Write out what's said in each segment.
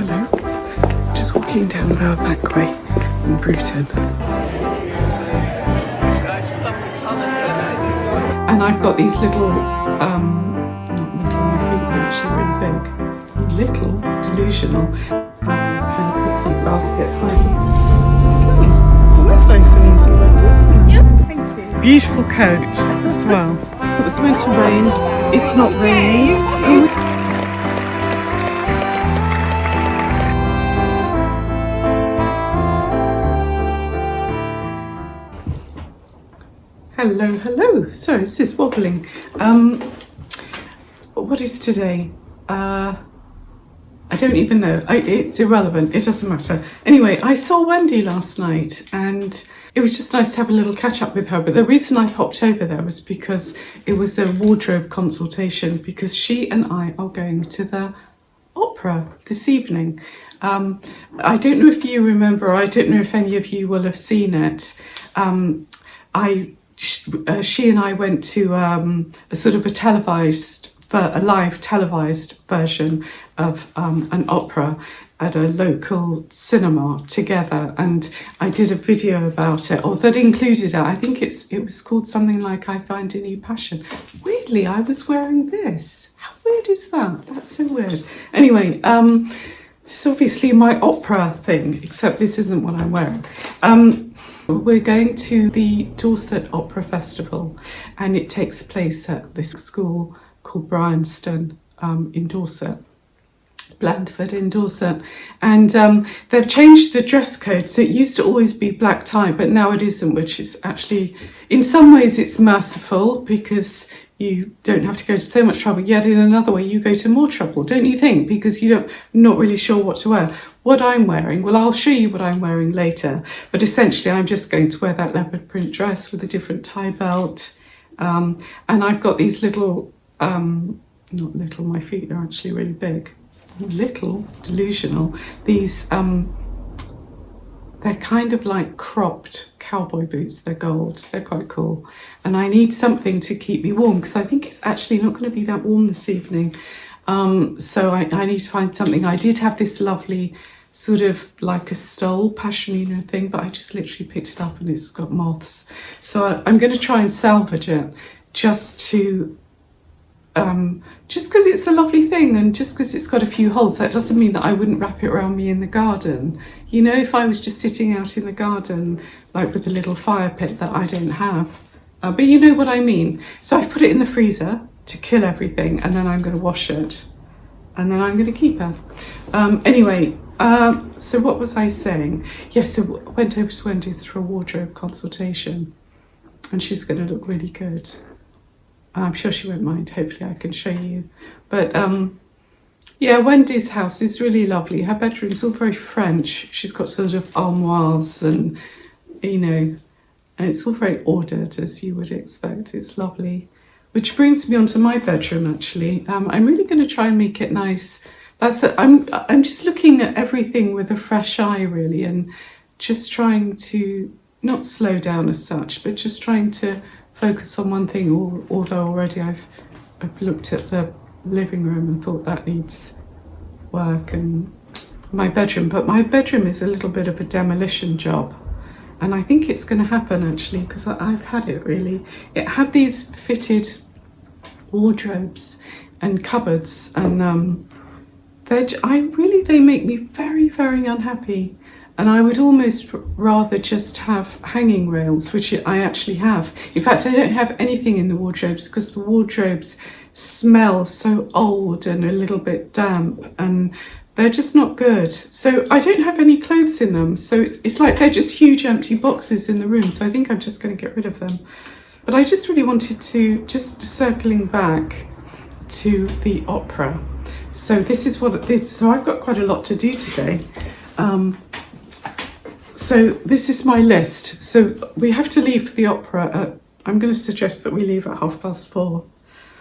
Hello. Just walking down the back way in Bruton. And I've got these little, not little, my feet are actually really big. Little, delusional, kind of picnic basket home. Well, that's nice and easy, isn't it? Yeah, thank you. Beautiful coat as well. It was meant to rain. It's not raining. Hello, hello. Sorry, it's just wobbling. What is today? I don't even know. It's irrelevant. It doesn't matter. Anyway, I saw Wendy last night and it was just nice to have a little catch up with her. But the reason I popped over there was because it was a wardrobe consultation, because she and I are going to the opera this evening. I don't know if you remember, I don't know if any of you will have seen it. She and I went to a sort of a live televised version of an opera at a local cinema together, and I did a video about it, or that included it. I think it was called something like "I Find a New Passion." Weirdly, I was wearing this. How weird is that? That's so weird. Anyway, this is obviously my opera thing, except this isn't what I'm wearing. We're going to the Dorset Opera Festival, and it takes place at this school called Bryanston in Dorset, Blandford in Dorset. And they've changed the dress code, so it used to always be black tie, but now it isn't, which is actually, in some ways it's merciful because you don't have to go to so much trouble, yet in another way you go to more trouble, don't you think? Because you're not really sure what to wear. What I'm wearing, well, I'll show you what I'm wearing later, but essentially I'm just going to wear that leopard print dress with a different tie belt. And I've got these little, not little, my feet are actually really big. Little, delusional. These, they're kind of like cropped cowboy boots. They're gold. They're quite cool. And I need something to keep me warm because I think it's actually not going to be that warm this evening. So I need to find something. I did have this lovely sort of like a stole pashmina thing, but I just literally picked it up and it's got moths. So I'm going to try and salvage it just because it's a lovely thing, and just because it's got a few holes, that doesn't mean that I wouldn't wrap it around me in the garden. You know, if I was just sitting out in the garden, like with a little fire pit that I don't have. But you know what I mean. So I've put it in the freezer to kill everything, and then I'm going to wash it, and then I'm going to keep it. Anyway, so what was I saying? Yes, so I went over to Wendy's for a wardrobe consultation, and she's going to look really good. I'm sure she won't mind. Hopefully I can show you. But yeah, Wendy's house is really lovely. Her bedroom's all very French. She's got sort of armoires and, you know, and it's all very ordered, as you would expect. It's lovely. Which brings me onto my bedroom, actually. I'm really going to try and make it nice. I'm just looking at everything with a fresh eye, really, and just trying to not slow down as such, but just trying to focus on one thing, although already I've looked at the living room and thought that needs work, and my bedroom. But my bedroom is a little bit of a demolition job, and I think it's going to happen actually, because I've had it really. It had these fitted wardrobes and cupboards, and they make me very, very unhappy. And I would almost rather just have hanging rails, which I actually have. In fact, I don't have anything in the wardrobes because the wardrobes smell so old and a little bit damp, and they're just not good. So I don't have any clothes in them. So it's like they're just huge empty boxes in the room. So I think I'm just going to get rid of them. But I just really wanted to, just circling back to the opera. So this is what it is. So I've got quite a lot to do today. So this is my list. So we have to leave for the opera I'm going to suggest that we leave at 4:30.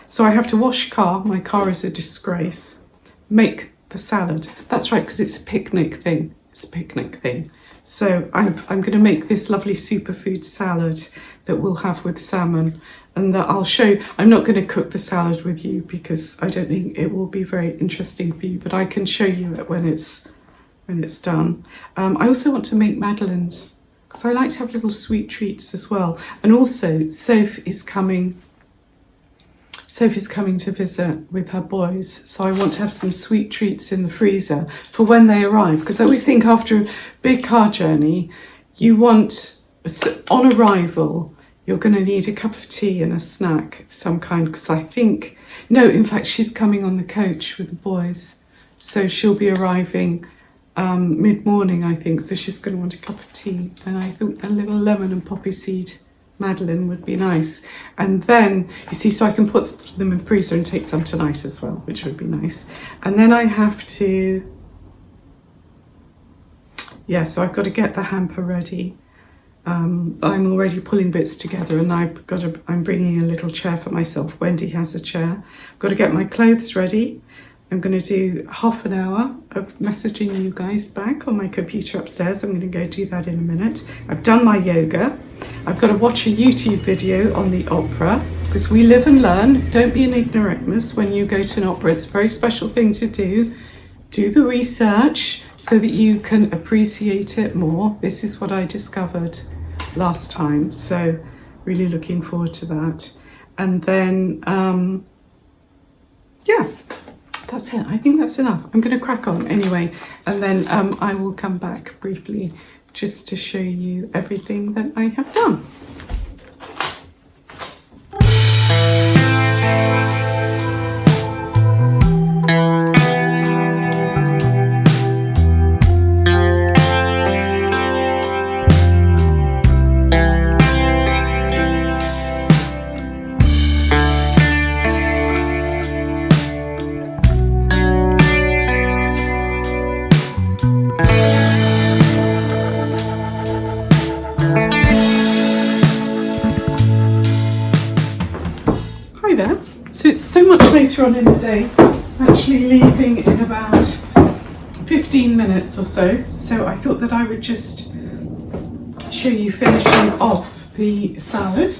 So I have to wash car. My car is a disgrace. Make the salad. That's right, because it's a picnic thing. It's a picnic thing. So I'm going to make this lovely superfood salad that we'll have with salmon, and that I'll show. I'm not going to cook the salad with you because I don't think it will be very interesting for you, but I can show you it when it's done. I also want to make madeleines because I like to have little sweet treats as well. And also Soph is coming to visit with her boys, so I want to have some sweet treats in the freezer for when they arrive, because I always think after a big car journey, you want, on arrival, you're going to need a cup of tea and a snack of some kind, because I think, no, in fact, she's coming on the coach with the boys, so she'll be arriving mid-morning, I think, so she's going to want a cup of tea, and I think a little lemon and poppy seed madeleine would be nice. And then, you see, so I can put them in the freezer and take some tonight as well, which would be nice. And then I have to, so I've got to get the hamper ready. I'm already pulling bits together, and I'm bringing a little chair for myself. Wendy has a chair. I've got to get my clothes ready. I'm going to do half an hour of messaging you guys back on my computer upstairs. I'm going to go do that in a minute. I've done my yoga. I've got to watch a YouTube video on the opera, because we live and learn. Don't be an ignoramus when you go to an opera. It's a very special thing to do. Do the research so that you can appreciate it more. This is what I discovered last time, so really looking forward to that. And then, that's it. I think that's enough. I'm going to crack on anyway, and then I will come back briefly just to show you everything that I have done. So it's so much later on in the day. I'm actually leaving in about 15 minutes or so. So I thought that I would just show you finishing off the salad.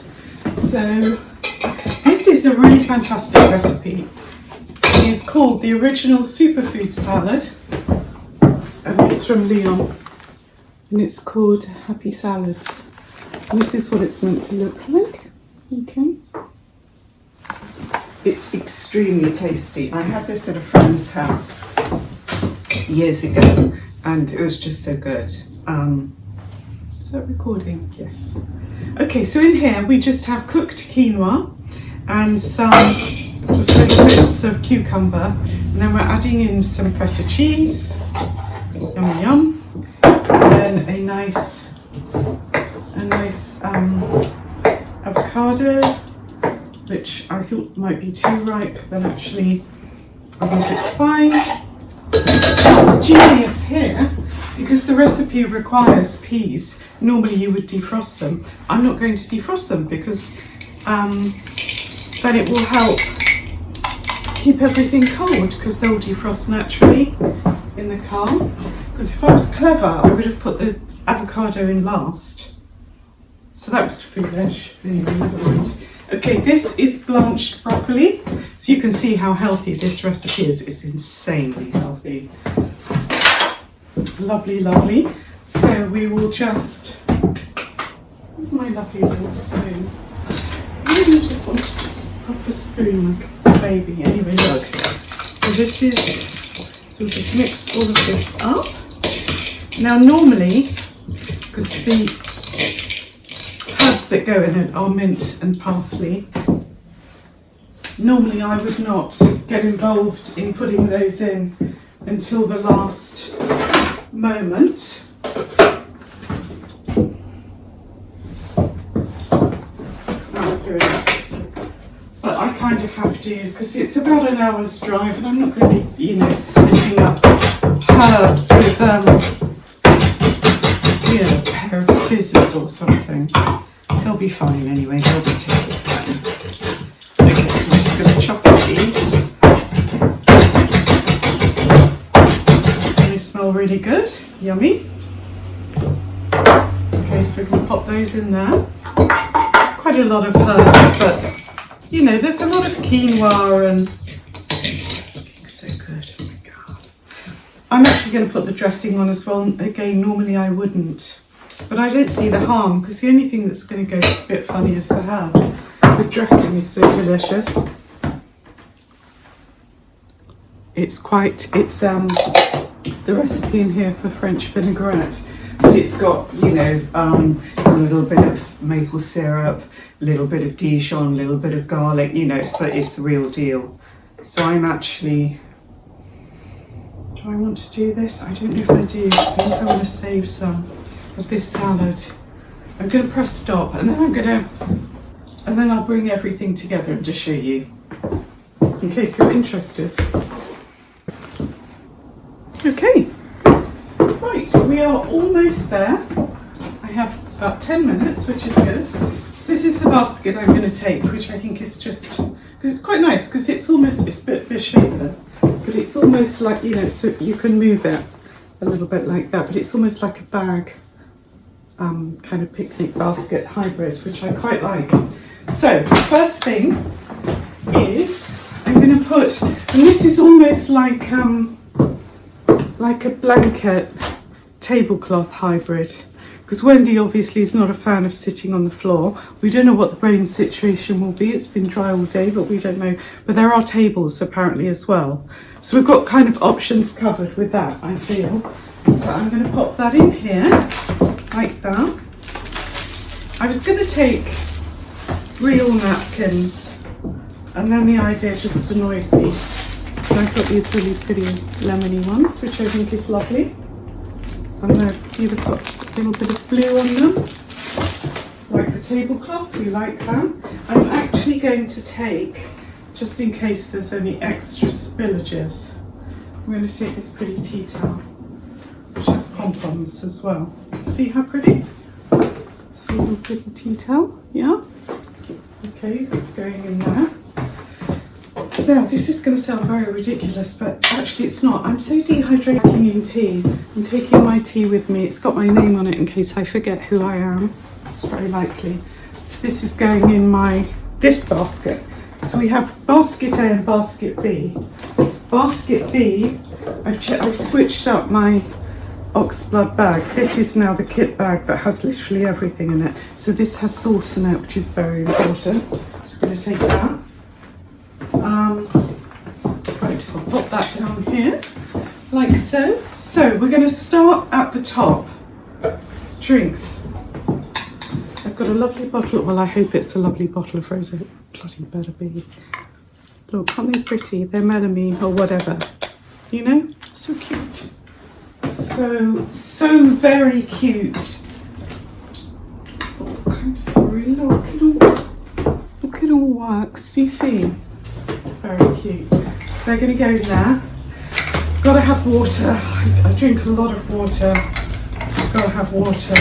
So this is a really fantastic recipe. It is called the Original Superfood Salad, and it's from Leon, and it's called Happy Salads. And this is what it's meant to look like. Okay. It's extremely tasty. I had this at a friend's house years ago, and it was just so good. Is that recording? Yes. Okay, so in here we just have cooked quinoa and some just little bits of cucumber, and then we're adding in some feta cheese, yum yum, and then a nice avocado, which I thought might be too ripe, but actually I think it's fine. Genius here, because the recipe requires peas. Normally you would defrost them. I'm not going to defrost them because then it will help keep everything cold, because they'll defrost naturally in the car. Because if I was clever, I would have put the avocado in last. So that was foolish. Anyway, never mind. Okay, this is blanched broccoli, so you can see how healthy this recipe is. It's insanely healthy. Lovely, lovely. So we will just, where's my lovely little spoon? I really just want a proper spoon like a baby. Anyway, look. So this is, so we'll just mix all of this up. Now normally, because the herbs that go in it are mint and parsley. Normally I would not get involved in putting those in until the last moment. Oh, here it is. But I kind of have to, because it's about an hour's drive, and I'm not going to be, snipping up herbs with a pair of scissors or something. They'll be fine anyway, they'll be taken fine. Okay, so I'm just going to chop up these. They smell really good, yummy. Okay, so we're going to pop those in there. quite a lot of herbs, but you know, there's a lot of quinoa and it's looking so good. Oh my God. I'm actually going to put the dressing on as well. Again, normally I wouldn't, but I don't see the harm because the only thing that's going to go a bit funny is the herbs. The dressing is so delicious. It's the recipe in here for French vinaigrette, but it's got, you know, it's a little bit of maple syrup, a little bit of Dijon, a little bit of garlic, you know, it's the real deal. So I'm actually, do I want to do this? I don't know if I do, because I think I want to save some of this salad. I'm going to press stop and then I'll bring everything together and just show you, in case you're interested. Okay, right, we are almost there. I have about 10 minutes, which is good. So this is the basket I'm going to take, which I think is just, because it's quite nice, because it's almost, it's a bit misshapen, but it's almost like, you know, so you can move it a little bit like that, but it's almost like a bag, kind of picnic basket hybrid, which I quite like. So first thing is I'm going to put, and this is almost like a blanket tablecloth hybrid, because Wendy obviously is not a fan of sitting on the floor. We don't know what the rain situation will be. It's been dry all day, but we don't know. But there are tables apparently as well. So we've got kind of options covered with that, I feel. So I'm going to pop that in here, like that. I was going to take real napkins, and then the idea just annoyed me. And I've got these really pretty lemony ones, which I think is lovely. And I see they've got a little bit of blue on them, like the tablecloth, we like that. I'm actually going to take, just in case there's any extra spillages, I'm going to take this pretty tea towel, which has pom-poms as well. See how pretty? It's a little pretty tea towel, yeah? Okay, that's going in there. Now, this is going to sound very ridiculous, but actually it's not. I'm so dehydrated in tea. I'm taking my tea with me. It's got my name on it in case I forget who I am. It's very likely. So this is going in this basket. So we have basket A and basket B. Basket B, I've switched up my oxblood bag. This is now the kit bag that has literally everything in it. So this has salt in it, which is very important. So I'm going to take that. Right, I'll pop that down here, like so. So we're going to start at the top. Drinks. I've got a lovely bottle, well I hope it's a lovely bottle of rosé. Bloody better be. Look, aren't they pretty? They're Melamine or whatever. You know? So cute. So very cute. Oh, I'm sorry, look, it all works. Do you see? Very cute. So they're going to go in there. Got to have water. I drink a lot of water. Got to have water.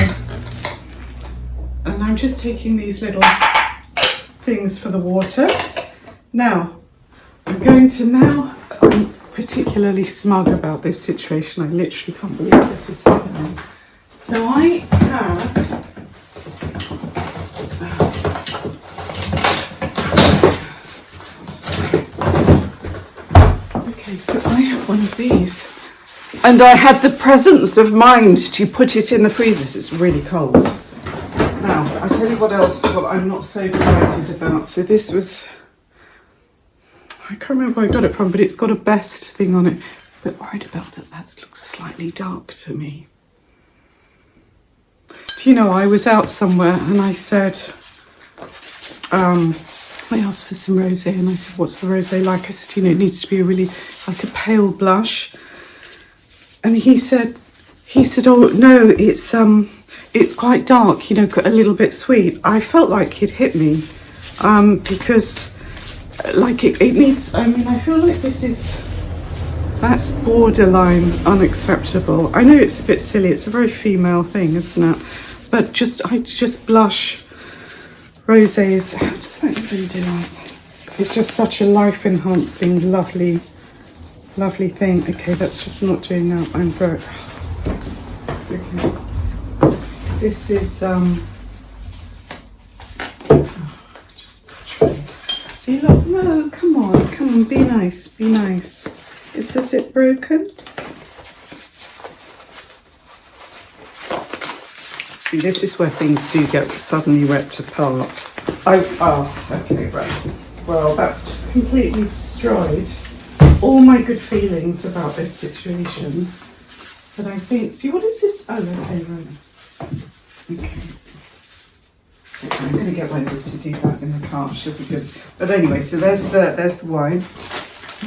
And I'm just taking these little things for the water. Now, I'm particularly smug about this situation. I literally can't believe this is happening. So I have so I have one of these, and I had the presence of mind to put it in the freezer. It's really cold. Now, I'll tell you what I'm not so delighted about. So this was, I can't remember where I got it from, but it's got a best thing on it. I'm a bit worried about that. That looks slightly dark to me. Do you know, I was out somewhere and I said, I asked for some rosé and I said, what's the rosé like? I said, you know, it needs to be really like a pale blush. And he said, oh no, it's quite dark, you know, a little bit sweet. I felt like he'd hit me because like it needs, I mean, I feel like that's borderline unacceptable. I know it's a bit silly, it's a very female thing, isn't it? But I just blush rosés, how does that even do? It's just such a life-enhancing, lovely thing. Okay, that's just not doing that. I'm broke. Okay. This is See, look, no, come on, be nice, be nice. Is the zip broken? See, this is where things do get suddenly ripped apart. Okay, right. Well, that's just completely destroyed all my good feelings about this situation. But I think, see, what is this? Oh, okay, right. Okay. I'm going to get Wendy to do that in the car. She'll be good. But anyway, so there's the wine.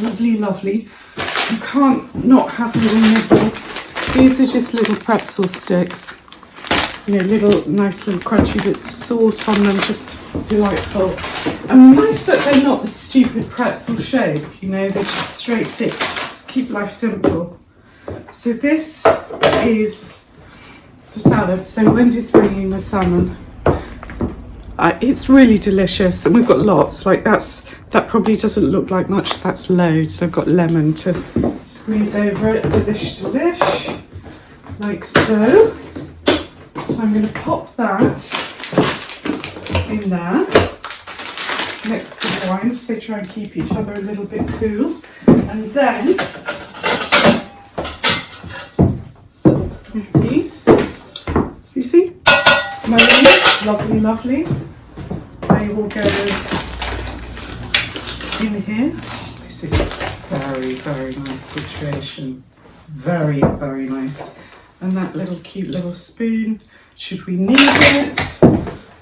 Lovely, lovely. You can't not have little nibbles. These are just little pretzel sticks. You know, little nice little crunchy bits of salt on them, just delightful. And nice that they're not the stupid pretzel shape, you know, they're just straight sticks. Just keep life simple. So this is the salad. So Wendy's bringing the salmon. It's really delicious, and we've got lots. Like that probably doesn't look like much. That's loads. So I've got lemon to squeeze over it. Delish, delish, like so. So I'm going to pop that in there next to the wine, so they try and keep each other a little bit cool. And then these, you see, mayonnaise, lovely, lovely. They will go in here. This is a very, very nice situation. Very, very nice. And that little cute little spoon, should we need it.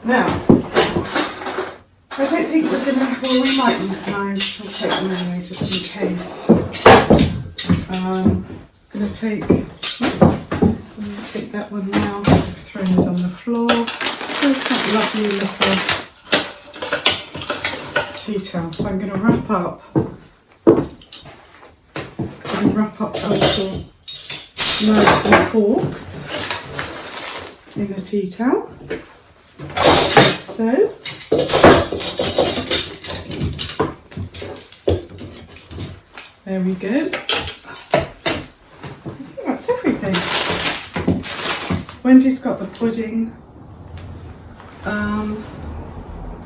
Now, I don't think we're gonna, well, we might need knives. I'll take them anyway, just in case. I'm gonna take that one now. I've thrown it on the floor. There's that lovely little tea towel. So I'm gonna wrap up our little knives and forks in a tea towel. So there we go. I think that's everything. Wendy's got the pudding.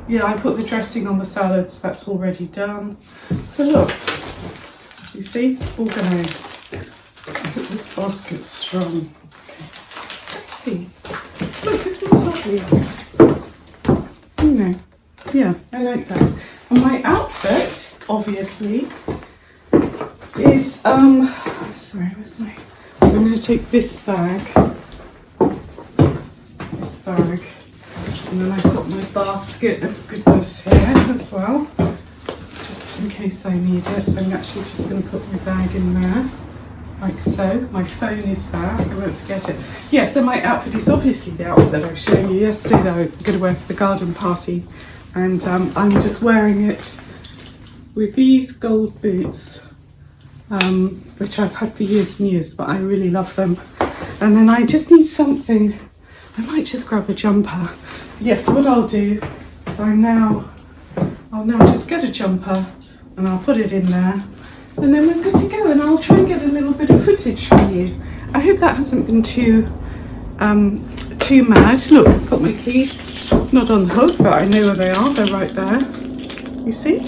Yeah, I put the dressing on the salads, that's already done. So look, you see, organised. I hope this basket's strong. Okay, it's pretty. Look, isn't it lovely? You know, yeah, I like that. And my outfit, obviously, is, sorry, where's my, so I'm going to take this bag, and then I've got my basket of goodness here as well, just in case I need it. So I'm actually just going to put my bag in there, like so. My phone is there, I won't forget it. Yeah, so my outfit is obviously the outfit that I showed you yesterday that I'm going to wear for the garden party. And I'm just wearing it with these gold boots, which I've had for years and years, but I really love them. And then I just need something. I might just grab a jumper. Yes, what I'll do is I'll now just get a jumper and I'll put it in there, and then we're good to go. And I'll try and get a little bit of footage for you. I hope that hasn't been too mad. Look, I've got my keys, not on the hook, but I know where they are. They're right there. You see?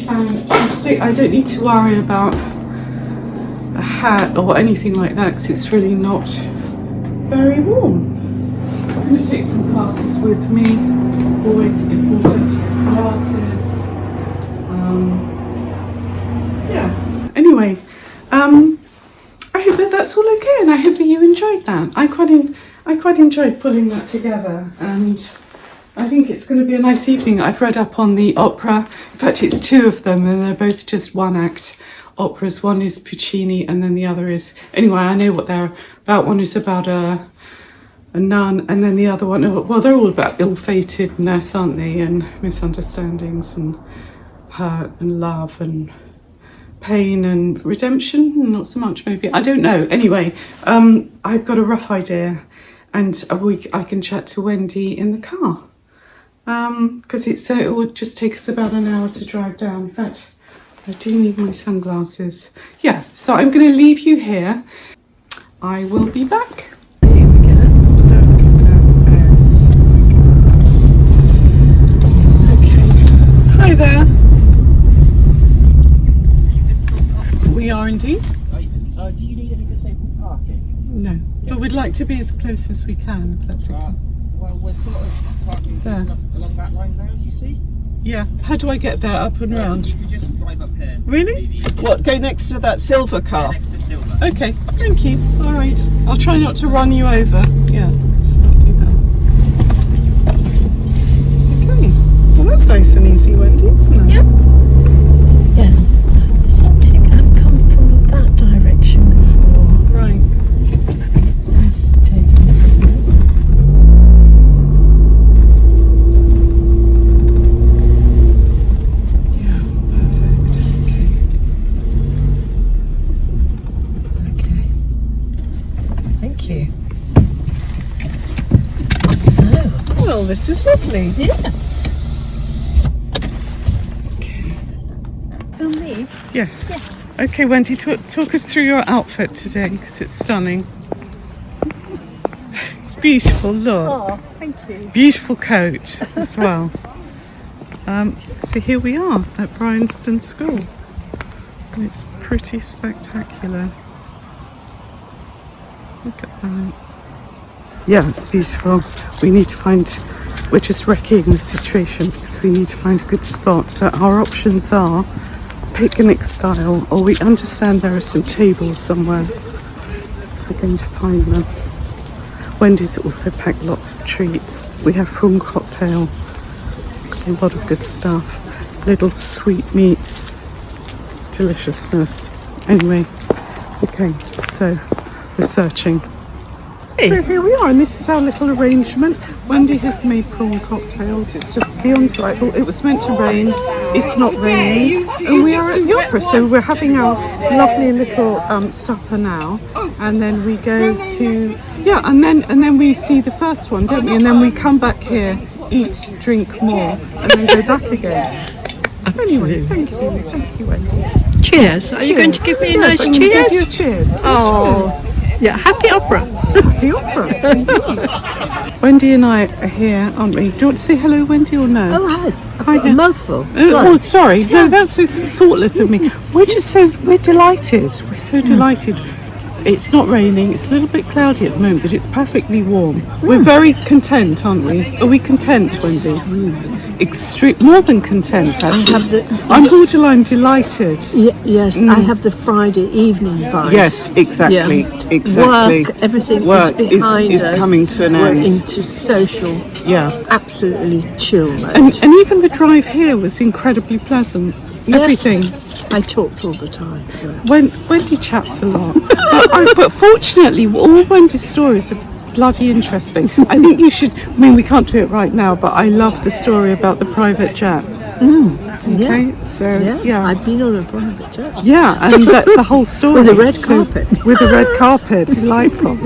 I don't need to worry about a hat or anything like that because it's really not very warm. I'm going to take some glasses with me. Always important to have glasses. Yeah. Anyway, I hope that that's all okay, and I hope that you enjoyed that. I quite enjoyed pulling that together, and I think it's going to be a nice evening. I've read up on the opera. In fact, it's two of them, and they're both just one-act operas. One is Puccini, and then the other is... Anyway, I know what they're about. One is about a nun, and then the other one... Well, they're all about ill-fatedness, aren't they? And misunderstandings, and hurt, and love, and pain, and redemption. Not so much, maybe. I don't know. Anyway, I've got a rough idea, and I can chat to Wendy in the car. Because it will just take us about an hour to drive down. In fact, I do need my sunglasses. Yeah, so I'm going to leave you here. I will be back. Here we go. Okay. Hi Hi there. We are indeed. Do you need any disabled parking? No, but we'd like to be as close as we can, if that's okay. Well, we're sort of parking There. along that line there, as you see. Yeah. How do I get there, up and round? You can just drive up here. Really? What, go next to that silver car? Next to Silver. Okay, thank you. All right. I'll try not to run you over. Yeah, let's not do that. Okay. Well, that's nice and easy, Wendy, isn't it? Yep. Yes. I seem to have come from that direction before. Right. Let's take it. Yeah, perfect. Okay. Thank you. So, Well, this is lovely. yes. We'll leave. Yes. Okay, Wendy, talk us through your outfit today, because it's stunning. It's beautiful, look. Oh, thank you. Beautiful coat as well. So here we are at Bryanston School. And it's pretty spectacular. Look at that. Yeah, it's beautiful. We're just recceing the situation because we need to find a good spot. So our options are picnic style, or we understand there are some tables somewhere. So we're going to find them. Wendy's also packed lots of treats. We have prawn cocktail, got a lot of good stuff, little sweetmeats, deliciousness. Anyway, okay, so we're searching. So here we are, and this is our little arrangement. Wendy has made prawn cocktails. It's just beyond delightful. It was meant to rain. It's not raining. And we are at the opera, so we're having our lovely little supper now. And then we go to, and then we see the first one, don't we? And then we come back here, eat, drink more, and then go back again. Anyway, thank you, Wendy. Cheers. Are you going to give me a nice I'm gonna cheers? give you a cheers. Oh, yeah. Happy opera. The opera, indeed. Wendy and I are here, aren't we? Do you want to say hello, Wendy, or no? Oh, hi. I've got Hi. a mouthful. Oh, sorry. No, that's so thoughtless of me. We're delighted. We're so delighted. It's not raining. It's a little bit cloudy at the moment, but it's perfectly warm. We're very content, aren't we? Are we content, Wendy? Extreme, more than content, actually. I'm borderline delighted. Yes, I have the Friday evening vibe. Yes, exactly. Yeah. Exactly. Work, everything Work is behind is us. coming to an We're end. into social, absolutely chill mode. And even the drive here was incredibly pleasant. Yes. Everything. I talked all the time. So. Wendy chats a lot, but fortunately, all Wendy's stories are bloody interesting. I think you should. I mean, we can't do it right now, but I love the story about the private jet. Okay, so I've been on a private jet. yeah, and that's a whole story With a red carpet. With a red carpet, delightful.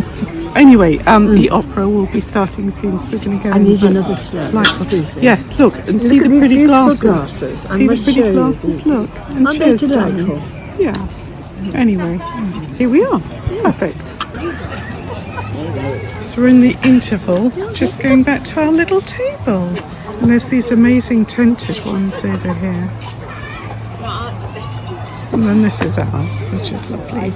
Anyway, the opera will be starting soon, so we're going to go. I need and another it's slide. delightful. Excuse me. Yes, look and see Look the at these pretty beautiful glasses. glasses. I See the must pretty show you glasses. these. Look, and Aren't they cheers, darling. delightful? Yeah. Anyway, here we are. Perfect. So we're in the interval, just going back to our little table. And there's these amazing tinted ones over here. And then this is ours, which is lovely.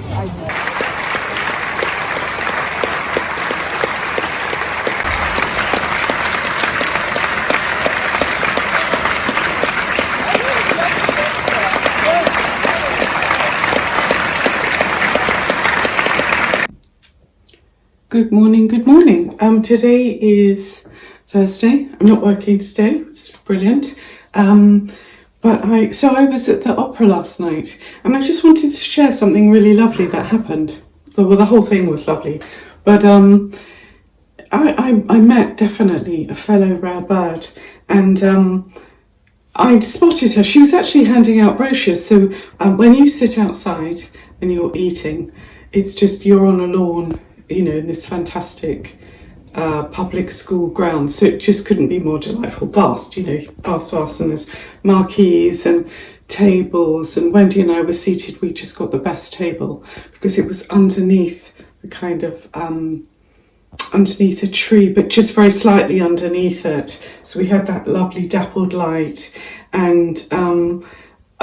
Good morning, good morning. Today is Thursday. I'm not working today, which is brilliant. But I was at the opera last night, and I just wanted to share something really lovely that happened. Well, the whole thing was lovely, but I met definitely a fellow rare bird, and I spotted her. She was actually handing out brochures. So when you sit outside and you're eating, it's just you're on a lawn, you know, in this fantastic public school grounds, so it just couldn't be more delightful. Vast, you know, vast, and there's marquees and tables, and Wendy and I were seated. We just got the best table because it was underneath the kind of underneath a tree, but just very slightly underneath it. So we had that lovely dappled light, and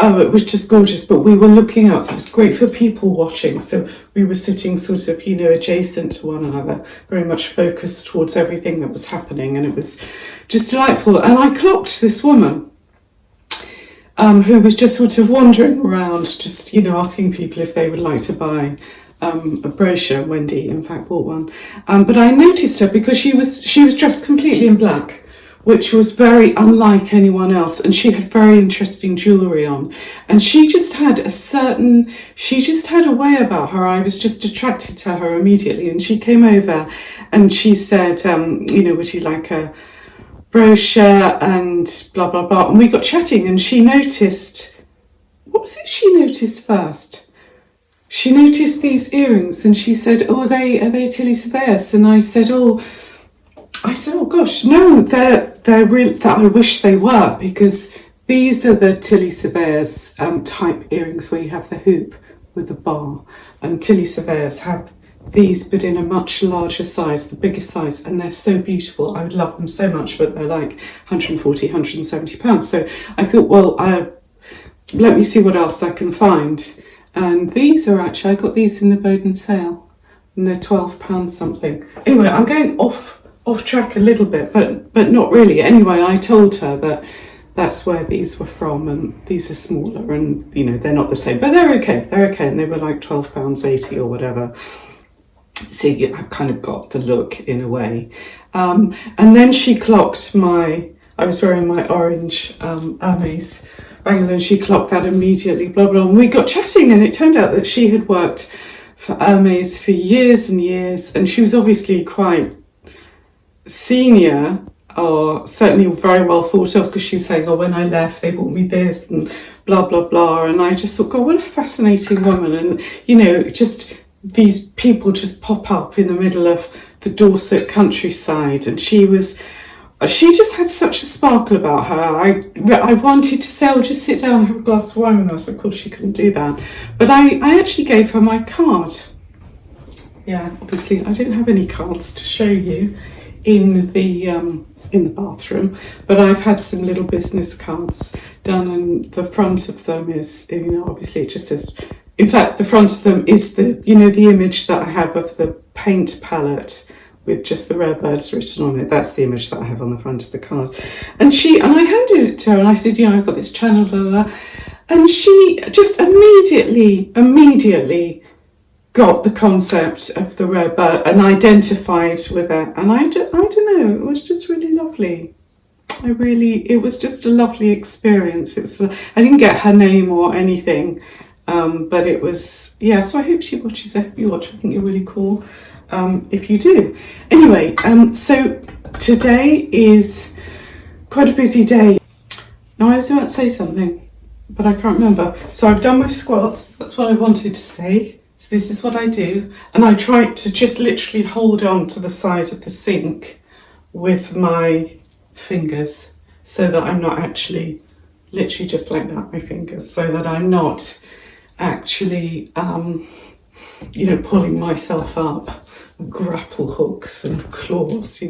oh, it was just gorgeous. But we were looking out, so it was great for people watching. So we were sitting sort of, adjacent to one another, very much focused towards everything that was happening, and it was just delightful. And I clocked this woman who was just sort of wandering around, just asking people if they would like to buy a brochure. Wendy, in fact, bought one. But I noticed her because she was dressed completely in black, which was very unlike anyone else, and she had very interesting jewellery on, and she just had a way about her. I was just attracted to her immediately, and she came over and she said, would you like a brochure and blah blah blah, and we got chatting, and she noticed, what was it she noticed first? She noticed these earrings, and she said, "Oh, are they Tilly Surveyor's?" And I said, "Oh gosh, no, they're real. That I wish they were, because these are the Tilly Surveyor's type earrings where you have the hoop with the bar, and Tilly Surveyor's have these, but in a much larger size, the biggest size, and they're so beautiful. I would love them so much, but they're like 140, 170 pounds. So I thought, well, let me see what else I can find." And these are actually, I got these in the Beauties sale, and they're £12 something. Anyway, I'm going off track a little bit, but not really. Anyway, I told her that that's where these were from, and these are smaller, and they're not the same, but they're okay, and they were like £12.80 or whatever. So I kind of got the look in a way. And then she clocked I was wearing my orange Hermes bangle, and she clocked that immediately, blah, blah. And we got chatting, and it turned out that she had worked for Hermes for years and years, and she was obviously quite senior, or certainly very well thought of, because she was saying, "Oh, when I left, they bought me this," and blah, blah, blah. And I just thought, God, what a fascinating woman. And, just these people just pop up in the middle of the Dorset countryside, and she just had such a sparkle about her. I wanted to say, "Oh, just sit down and have a glass of wine with us." Of course, she couldn't do that. But I actually gave her my card. Yeah, obviously, I don't have any cards to show you in the bathroom, but I've had some little business cards done, and the front of them is, obviously it just says, in fact, the front of them is the image that I have of the paint palette with just the Rare Birds written on it. That's the image that I have on the front of the card. And I handed it to her, and I said, I've got this channel, blah, blah, blah. And she just immediately got the concept of the Rare Bird and identified with it. And I don't know, it was just really lovely. It was just a lovely experience. I didn't get her name or anything, but it was, so I hope she watches it. If you watch, I think you're really cool. If you do. Anyway, so today is quite a busy day. Now, I was about to say something, but I can't remember. So I've done my squats. That's what I wanted to say. So this is what I do. And I try to just literally hold on to the side of the sink with my fingers, so that I'm not actually, literally just like that, my fingers, so that I'm not actually, pulling myself up, grapple hooks and claws,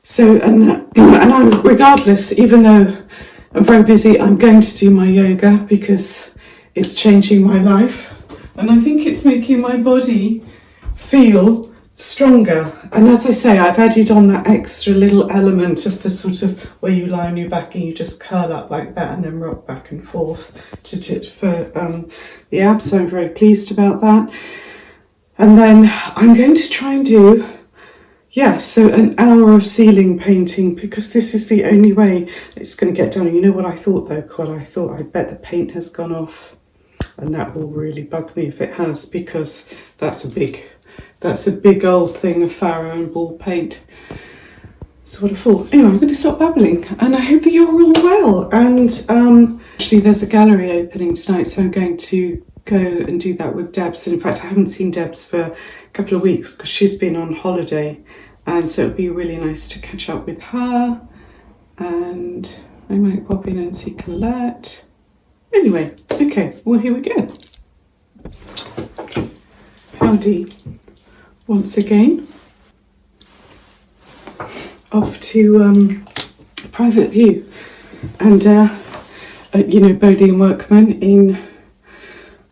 So, and I'm, regardless, even though I'm very busy, I'm going to do my yoga, because it's changing my life, and I think it's making my body feel stronger. And as I say, I've added on that extra little element of the sort of where you lie on your back and you just curl up like that and then rock back and forth for the abs. So I'm very pleased about that. And then I'm going to try and do, so an hour of ceiling painting, because this is the only way it's going to get done. You know what I thought though, I bet the paint has gone off, and that will really bug me if it has, because that's a big old thing of Faro and ball paint. So what a fool. Anyway, I'm going to stop babbling, and I hope that you're all well. And actually there's a gallery opening tonight, so I'm going to go and do that with Debs. And in fact, I haven't seen Debs for a couple of weeks because she's been on holiday, and so it'd be really nice to catch up with her, and I might pop in and see Colette. Anyway, okay, well, here we go. Howdy. once again. Off to Private View and you know, Bodie and Workman in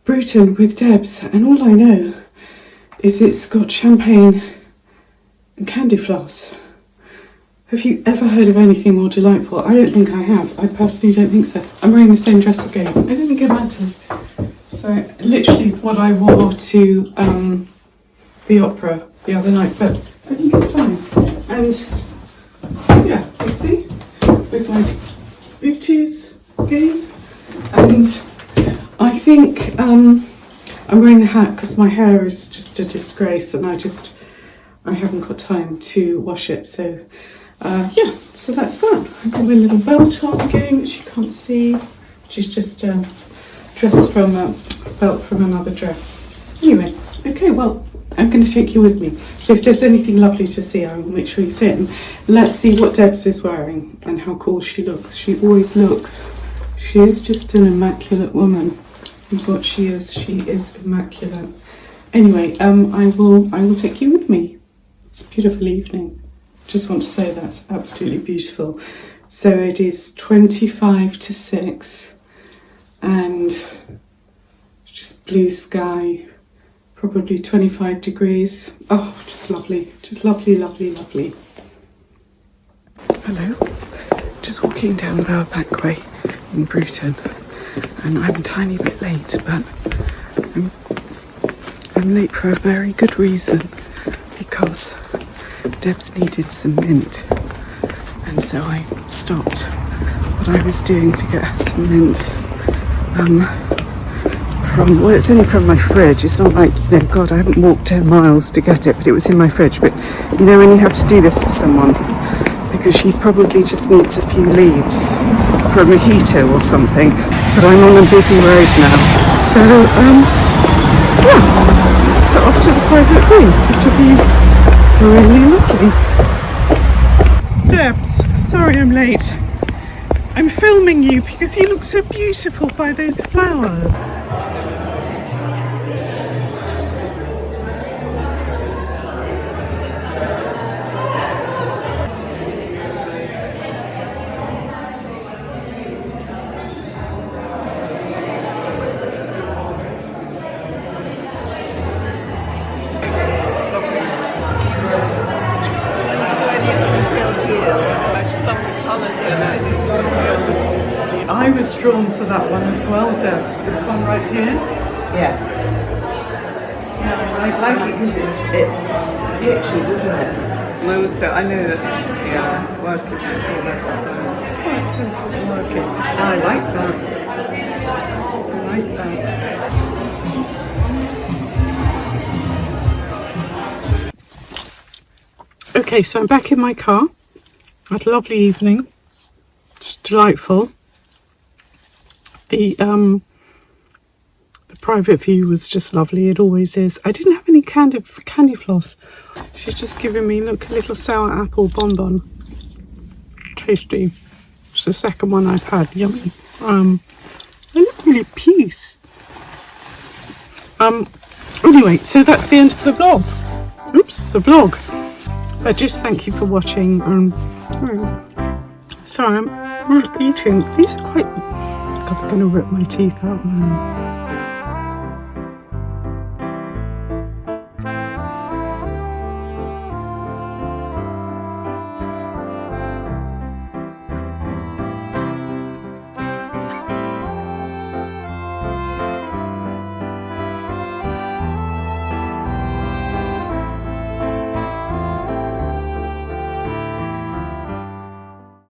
Bruton with Debs, and all I know is it's got champagne and candy floss. Have you ever heard of anything more delightful? I don't think I have. I personally don't think so. I'm wearing the same dress again. I don't think it matters. So literally what I wore to the opera the other night, but I think it's fine. And yeah, you see, with my Beauties again, and I think I'm wearing the hat because my hair is just a disgrace, and I haven't got time to wash it. So yeah, so that's that. I've got my little belt on again, which you can't see, which is just a dress from a belt from another dress. Anyway, okay, well, I'm going to take you with me. So if there's anything lovely to see, I will make sure you see it. And let's see what Debs is wearing and how cool she looks. She always looks. She is just an immaculate woman, is what she is. She is immaculate. Anyway, I will take you with me. It's a beautiful evening. Just want to say that's absolutely beautiful. So it is 25 to 6 and just blue sky. Probably 25 degrees. Oh, just lovely. Just lovely, lovely, lovely. Hello. Just walking down our back way in Bruton. And I'm a tiny bit late, but I'm late for a very good reason. Because Debs needed some mint. And so I stopped what I was doing to get her some mint. Well, it's only from my fridge. It's not like, you know, God, I haven't walked 10 miles to get it, but it was in my fridge. But you know, when you have to do this for someone, because she probably just needs a few leaves for a mojito or something. But I'm on a busy road now, so yeah. So off to the Private View, which will be really lovely. Debs, sorry I'm late. I'm filming you because you look so beautiful by those flowers. I was drawn to that one as well, Debs. This one right here. Yeah, Yeah, I like it because it's itchy, isn't it? No, so I know that's, yeah, work is the thing that I find. Oh, it depends what the work is. I like that. I like that. Okay, so I'm back in my car. I had a lovely evening. Just delightful. The Private View was just lovely. It always is. I didn't have any candy floss. She's just given me, look, a little sour apple bonbon. Tasty. It's the second one I've had. Yummy. A lovely piece. Anyway, so that's the end of the vlog. Oops, the vlog. But just thank you for watching. Sorry, I'm eating. These are quite. God, they're going to rip my teeth out now.